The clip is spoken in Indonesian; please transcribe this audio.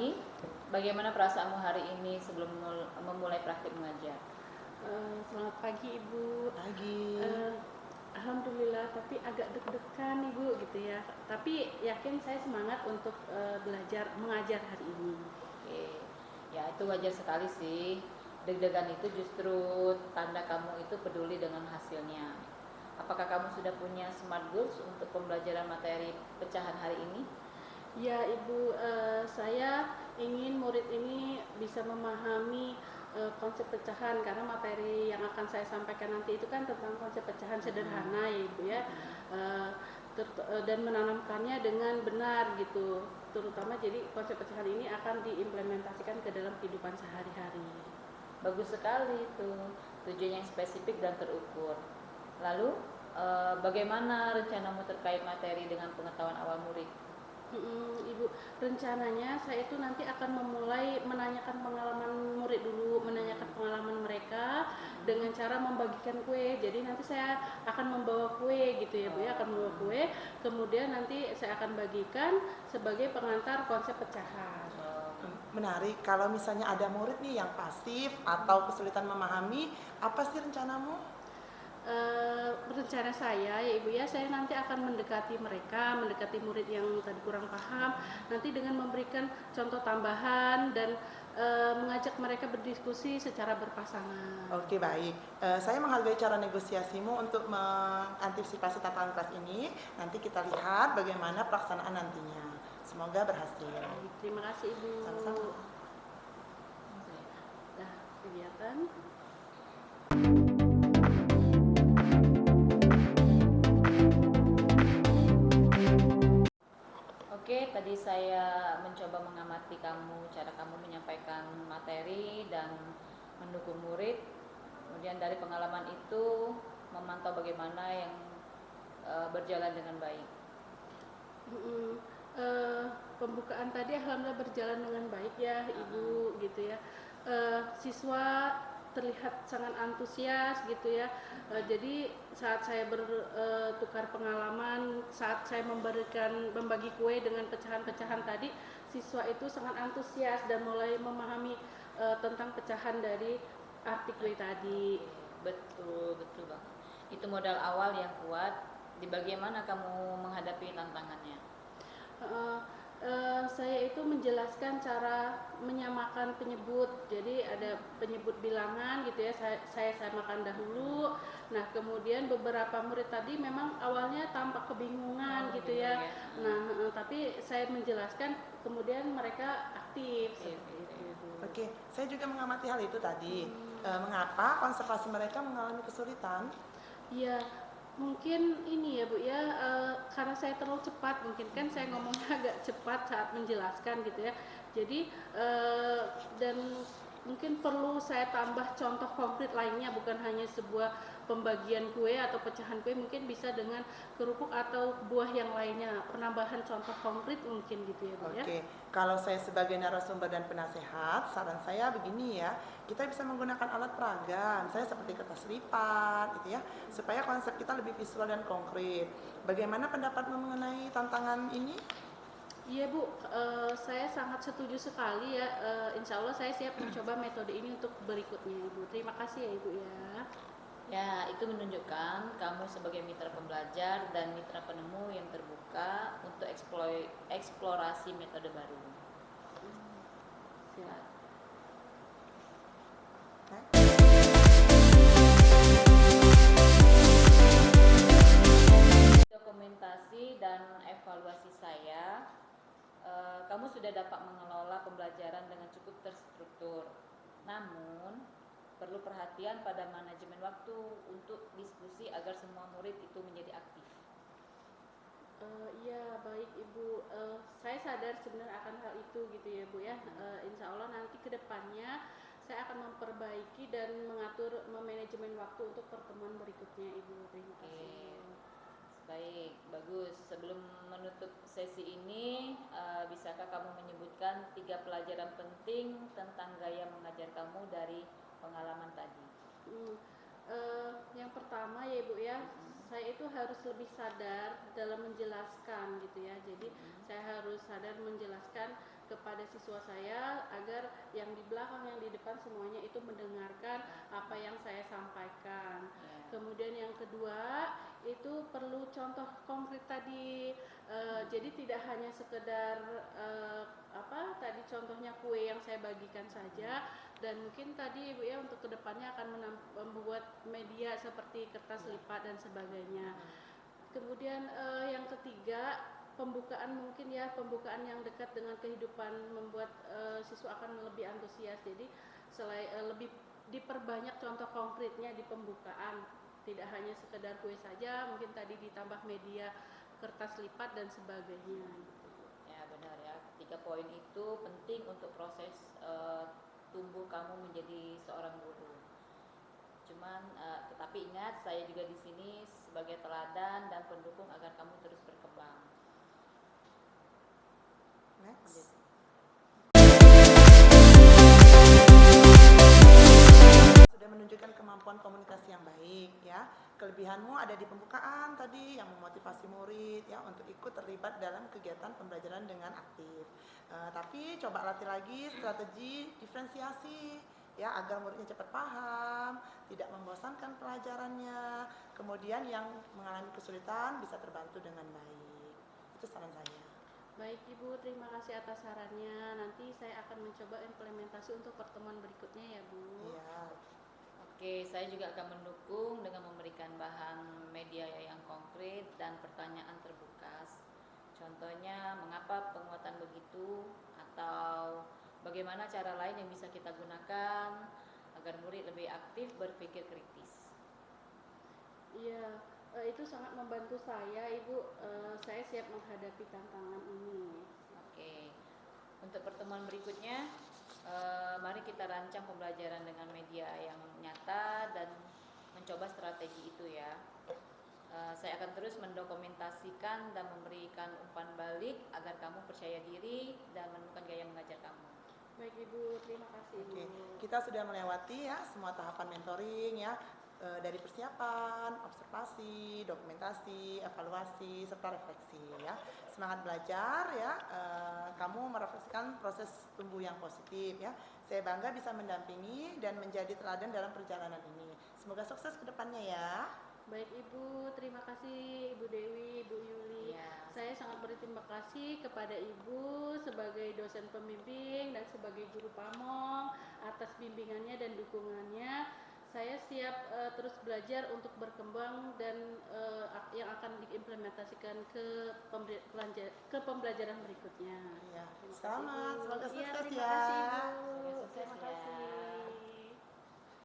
pagi. Bagaimana perasaanmu hari ini sebelum memulai praktik mengajar? Selamat pagi Ibu. Pagi. Alhamdulillah, tapi agak deg-degan Ibu gitu ya. Tapi yakin saya semangat untuk belajar mengajar hari ini. Oke, ya itu wajar sekali sih. Deg-degan itu justru tanda kamu itu peduli dengan hasilnya. Apakah kamu sudah punya smart goals untuk pembelajaran materi pecahan hari ini? Ya Ibu, saya ingin murid ini bisa memahami konsep pecahan, karena materi yang akan saya sampaikan nanti itu kan tentang konsep pecahan sederhana ya Ibu ya. Dan menanamkannya dengan benar gitu, terutama jadi konsep pecahan ini akan diimplementasikan ke dalam kehidupan sehari-hari. Bagus sekali itu, tujuan yang spesifik dan terukur. Lalu bagaimana rencanamu terkait materi dengan pengetahuan awal murid? Ibu, rencananya saya itu nanti akan memulai menanyakan pengalaman murid dulu, menanyakan pengalaman mereka dengan cara membagikan kue. Jadi nanti saya akan membawa kue gitu ya Bu ya, akan membawa kue, kemudian nanti saya akan bagikan sebagai pengantar konsep pecahan. Menarik. Kalau misalnya ada murid nih yang pasif atau kesulitan memahami, apa sih rencanamu? Rencana saya ya Ibu ya, saya nanti akan mendekati mereka, mendekati murid yang tadi kurang paham, nanti dengan memberikan contoh tambahan dan mengajak mereka berdiskusi secara berpasangan. Oke, baik. Saya menghargai cara negosiasimu untuk mengantisipasi tantangan kelas ini. Nanti kita lihat bagaimana pelaksanaan nantinya. Semoga berhasil. Baik, terima kasih Ibu. Sama-sama. Nah, kegiatan. Oke, tadi saya mencoba mengamati kamu, cara kamu menyampaikan materi dan mendukung murid. Kemudian dari pengalaman itu memantau bagaimana yang berjalan dengan baik. Pembukaan tadi alhamdulillah berjalan dengan baik ya Ibu gitu ya. Siswa terlihat sangat antusias gitu ya. Jadi saat saya bertukar pengalaman, saat saya membagi kue dengan pecahan-pecahan tadi, siswa itu sangat antusias dan mulai memahami tentang pecahan dari arti kue tadi. Betul, betul Bang. Itu modal awal yang kuat. Di bagaimana kamu menghadapi tantangannya? Saya itu menjelaskan cara menyamakan penyebut. Jadi ada penyebut bilangan gitu ya, saya samakan dahulu. Nah kemudian beberapa murid tadi memang awalnya tampak kebingungan gitu ya. Nah tapi saya menjelaskan, kemudian mereka aktif seperti itu. Oke, saya juga mengamati hal itu tadi. Mengapa konservasi mereka mengalami kesulitan? Iya, mungkin ini ya Bu ya, karena saya terlalu cepat, mungkin kan saya ngomongnya agak cepat saat menjelaskan gitu ya. Jadi dan mungkin perlu saya tambah contoh konkret lainnya, bukan hanya sebuah pembagian kue atau pecahan kue, mungkin bisa dengan kerupuk atau buah yang lainnya, penambahan contoh konkret mungkin gitu ya Bu ya. Oke, kalau saya sebagai narasumber dan penasehat, saran saya begini ya, kita bisa menggunakan alat peraga, misalnya seperti kertas lipat gitu ya, supaya konsep kita lebih visual dan konkret. Bagaimana pendapatmu mengenai tantangan ini? Iya Bu, saya sangat setuju sekali ya. Insya Allah saya siap mencoba metode ini untuk berikutnya Ibu. Terima kasih ya Ibu ya. Ya, itu menunjukkan kamu sebagai mitra pembelajar dan mitra penemu yang terbuka untuk eksplorasi metode baru. Siap. Dokumentasi dan evaluasi saya, kamu sudah dapat mengelola pembelajaran dengan cukup terstruktur. Namun, perlu perhatian pada manajemen waktu untuk diskusi agar semua murid itu menjadi aktif. Iya baik Ibu, saya sadar sebenarnya akan hal itu gitu ya Bu ya. Insya Allah nanti kedepannya saya akan memperbaiki dan mengatur manajemen waktu untuk pertemuan berikutnya Ibu. Terima kasih. Baik, bagus. Sebelum menutup sesi ini, bisakah kamu menyebutkan 3 pelajaran penting tentang gaya mengajar kamu dari pengalaman tadi? Yang pertama ya Ibu ya, saya itu harus lebih sadar dalam menjelaskan gitu ya. Jadi saya harus sadar menjelaskan kepada siswa saya agar yang di belakang, yang di depan semuanya itu mendengarkan apa yang saya sampaikan. Ya. Kemudian yang kedua itu perlu contoh konkret tadi. Jadi tidak hanya sekedar apa tadi contohnya kue yang saya bagikan saja, dan mungkin tadi Ibu ya untuk kedepannya akan membuat media seperti kertas lipat dan sebagainya. Kemudian yang ketiga, pembukaan mungkin ya, pembukaan yang dekat dengan kehidupan membuat siswa akan lebih antusias. Jadi selain lebih diperbanyak contoh konkretnya di pembukaan, tidak hanya sekedar kue saja, mungkin tadi ditambah media kertas lipat dan sebagainya. Ya benar ya, 3 poin itu penting untuk proses tumbuh kamu menjadi seorang guru. Cuman tetapi ingat, saya juga di sini sebagai teladan dan pendukung agar kamu terus berkembang. Next. Sudah menunjukkan kemampuan komunikasi yang baik ya. Kelebihanmu ada di pembukaan tadi yang memotivasi murid ya untuk ikut terlibat dalam kegiatan pembelajaran dengan aktif. Tapi coba latih lagi strategi diferensiasi ya agar muridnya cepat paham, tidak membosankan pelajarannya. Kemudian yang mengalami kesulitan bisa terbantu dengan baik. Itu saran saya. Baik Ibu, terima kasih atas sarannya. Nanti saya akan mencoba implementasi untuk pertemuan berikutnya ya Bu. Iya. Oke, saya juga akan mendukung dengan memberikan bahan media yang konkret dan pertanyaan terbuka. Contohnya, mengapa penguatan begitu, atau bagaimana cara lain yang bisa kita gunakan agar murid lebih aktif berpikir kritis. Iya, itu sangat membantu saya Ibu. Saya siap menghadapi tantangan ini. Oke, untuk pertemuan berikutnya, mari kita rancang pembelajaran dengan media yang nyata dan mencoba strategi itu ya. Saya akan terus mendokumentasikan dan memberikan umpan balik agar kamu percaya diri dan menemukan gaya mengajar kamu. Baik Ibu, terima kasih Ibu. Oke, kita sudah melewati ya semua tahapan mentoring ya, dari persiapan, observasi, dokumentasi, evaluasi, serta refleksi ya. Semangat belajar ya, kamu merefleksikan proses tumbuh yang positif ya. Saya bangga bisa mendampingi dan menjadi teladan dalam perjalanan ini. Semoga sukses ke depannya ya. Baik Ibu, terima kasih Ibu Dewi, Ibu Yuli. Ya. Saya sangat berterima kasih kepada Ibu sebagai dosen pembimbing dan sebagai guru pamong atas bimbingannya dan dukungannya. Saya siap terus belajar untuk berkembang dan yang akan diimplementasikan ke pembelajaran berikutnya. Ya, Terima kasih, selamat, Bu. semoga Iya, sukses terima ya. kasih